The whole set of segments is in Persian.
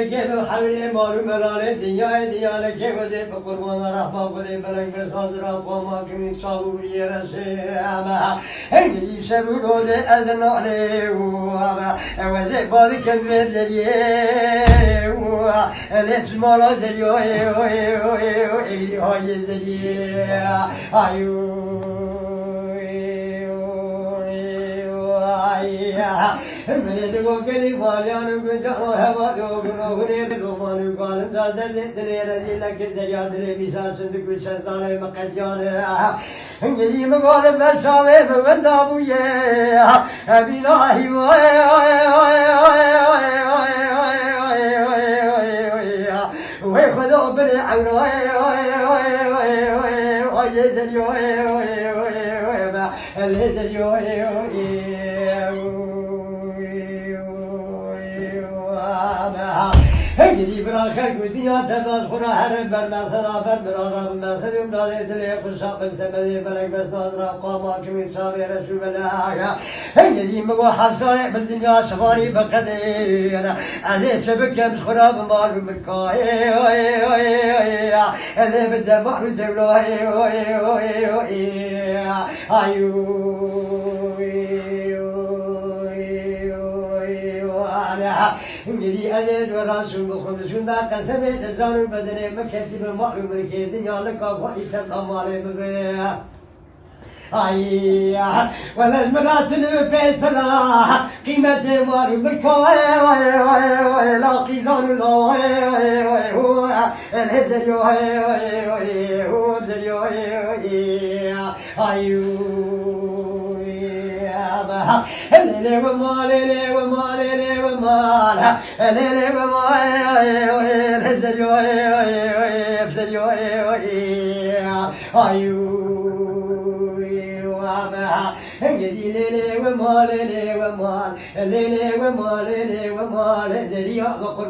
كيف حولي مارو ملالي دنيا كيف دي بقربان رحمة بدي بلك بسازرا قوما كمين صابوري رسيما هنجي سبورو دي أذن عليه وزي بادي كلمة دليه ليس مالا دليه هاي دليه من دوكلي باليانو كجانو هوا دوغنو غني دومانو قالن زادر دلي رزي لك دريا دلي بيسا صدق بيسا مقديان انجلي مقال بساوي بندابويه بلاهي وي خذوا بالعون هنجي براخر قديا تدار خنا هرب بالمسلا بالمراد بالمسلا يمداد دلي قصاب الثمدي بلك بس نظر قاما كمين سامي رسول الله هنجي مقو حفصة بالدنيا سفاري بقدير أنا سبك يمس خنا بمار بالكاي اللي بالدمار الدولة انجلي أذن وراسو بخمسون دا قسمي تزارو بدني مكتب معلوم الكيدن يالك أفضل تنقمالي مبيا ولازم راتن بيت فلا قيمة مارو مكاي لا قيزان الله هو الهدر هو الليلي ومال الليلي ومال الليلي ومال الليلي ومال الهزر يفزر الليلي ومال الليلي ومال الليلي ومال الليلي ومال الهزر يكون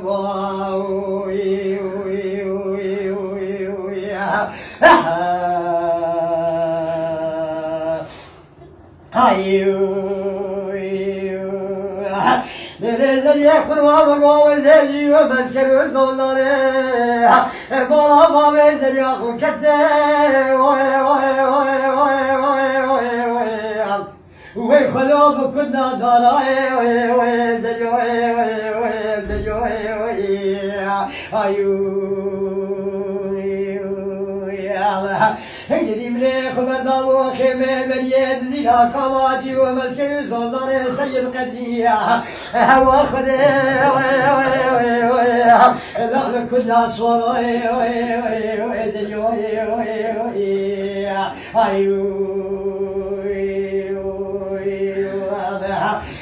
والله وزيجي ومسكر الزولاني بابا وزيجي ياخو كده ويخلوب كنا داراي وزيجي هنجي ملي خبر دابو خيمة مريد زيلا كماجي ومسكي زولاني سيد قديا هوا خدي الأخذ كلها صوراي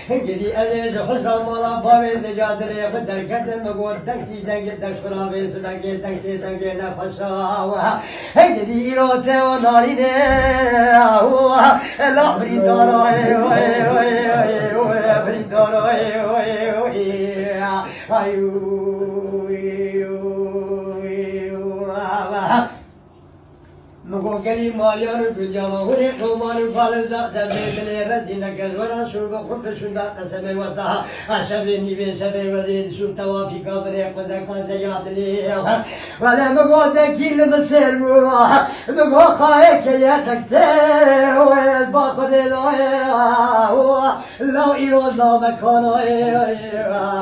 هنجي أزيج حسن مالا بابي زجادري بدر كتم مقول تكتي تنجي تشكرا بيس تنجي تكتي تنجي نفسها هنجي إيروتي وناريني لا بريداراي مقولي ماليان بجاما ولي قومان قال زاد بيتني رزينا كزورا شرب خف شندا قسم وطا أشبني بين شبي ودين شو توافي قبري قد كان زياد لي ولا مقول كيل بسير مقول خايك يا تكتي والباقي لا يوز لا مكان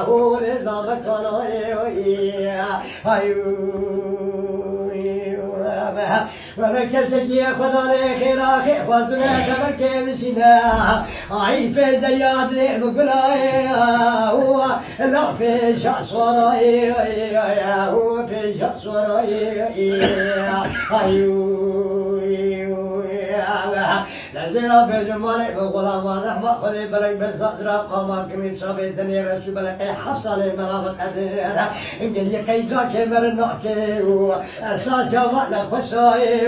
هو لا مكان ولا كسجي خدا لي خير اخي خدنا تبكي مسنا عيب زياد لي بقلاي هو لا في شخص وراي هو في شخص وراي لازم بجمالي بغلام الرحمة خذي بلك بالزرع قام كمين صابتني رسول بلك حصل مرافق أدينا إنجلي كيجا كمر النعكي وأساس جمال خشاي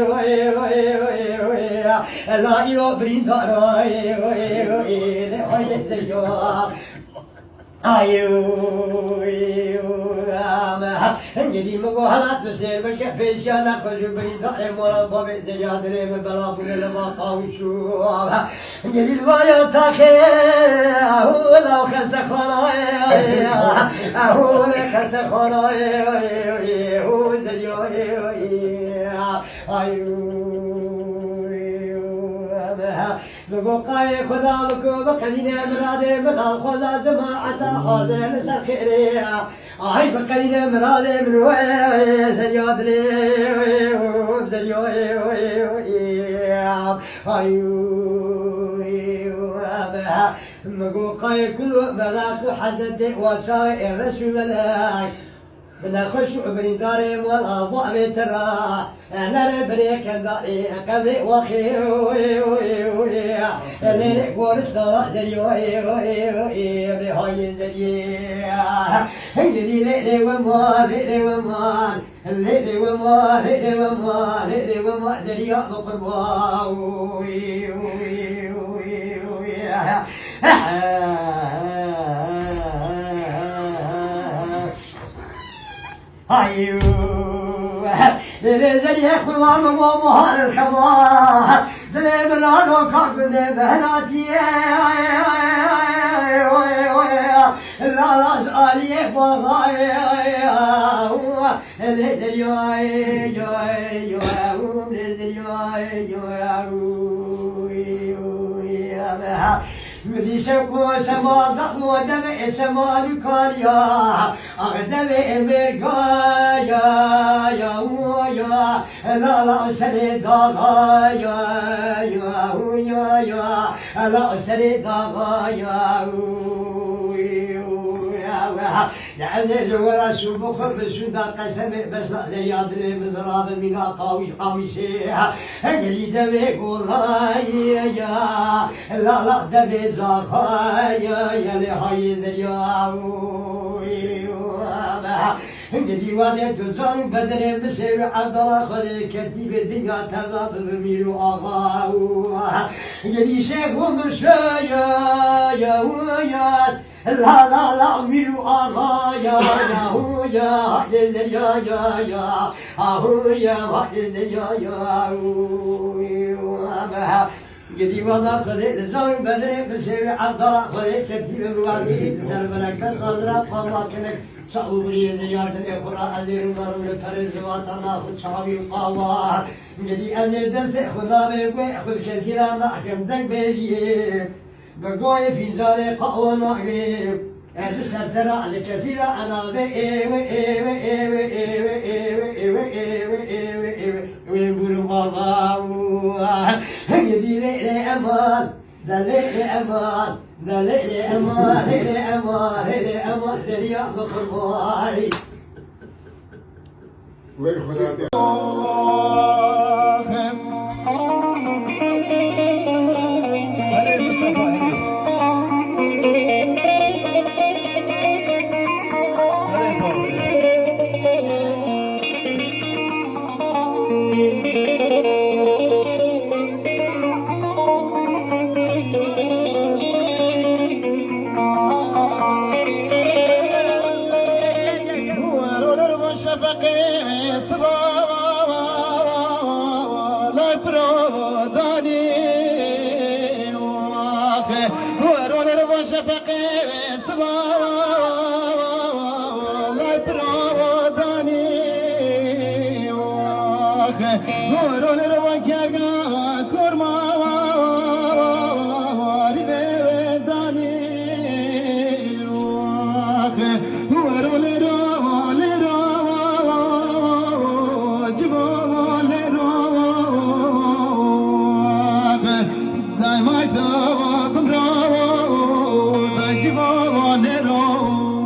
لا يو برينداراي زيوه انجدي مقوهلات تسير بكفيش يانا خجو بريداء مربى بزياد ريم بلابون لباقا وشوه انجدي البايا تاخي اهو لو خست خناي اهو لخست خناي اهو بقاي خدا بكو بقدين مرادي مدال خدا جماعة حاضر سرخيري هاي بقدين مرادي من وين سرياد لي هاي مقاي كل ملاك حسد وشاي الرسول ملاك بنا خش ابن داري ولا ضعف ترى انا بريك داري قبل وخي اللي قورس دار دريوي بهاي دريا هندي لي وما لي وما لي وما لي وما لي وما دريا مقربا هايو زي خوام ومهار الخمار زي مرانو كاكن بهناتي لا لا عليه بغاي مديشكو سما ضحو دمع سما لكاريا أغدم إمرقايا يا لا لا سري داغايا يا لا سري داغايا لأن الورا سوبك في السوداء قسم بس لياد المزراب من قاوي قامشي هنجي دمي قرايا لا لا دمي زاخايا يا لهاي دريا هنجي وادي تزار بدر مسير عبد الله خلي كتيب الدنيا تغاب بميرو آغا هنجي شيخ ومشايا يا لا لا لا ميرو آغا يا قدي وضع خذي زوج بدري بسير عبد الله خذي كتيب الوالي تسر بلك صدرا فما كنك صعوبري زياد الإخرى أذير مرم لفرز وطنا خد شعبي قاوا قدي أنا دست خدا بيقوي خد كثيرا محكم دك بيجي بقوي في زاري قاوا نعيب السر ترى لكثيرا أنا ويقولوا بابا يدي لي أمان دليل أمان دليل أمان لي أمان سريع بقرباي Dai mai to kumro, dai jivo nero.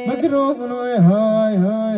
مقروب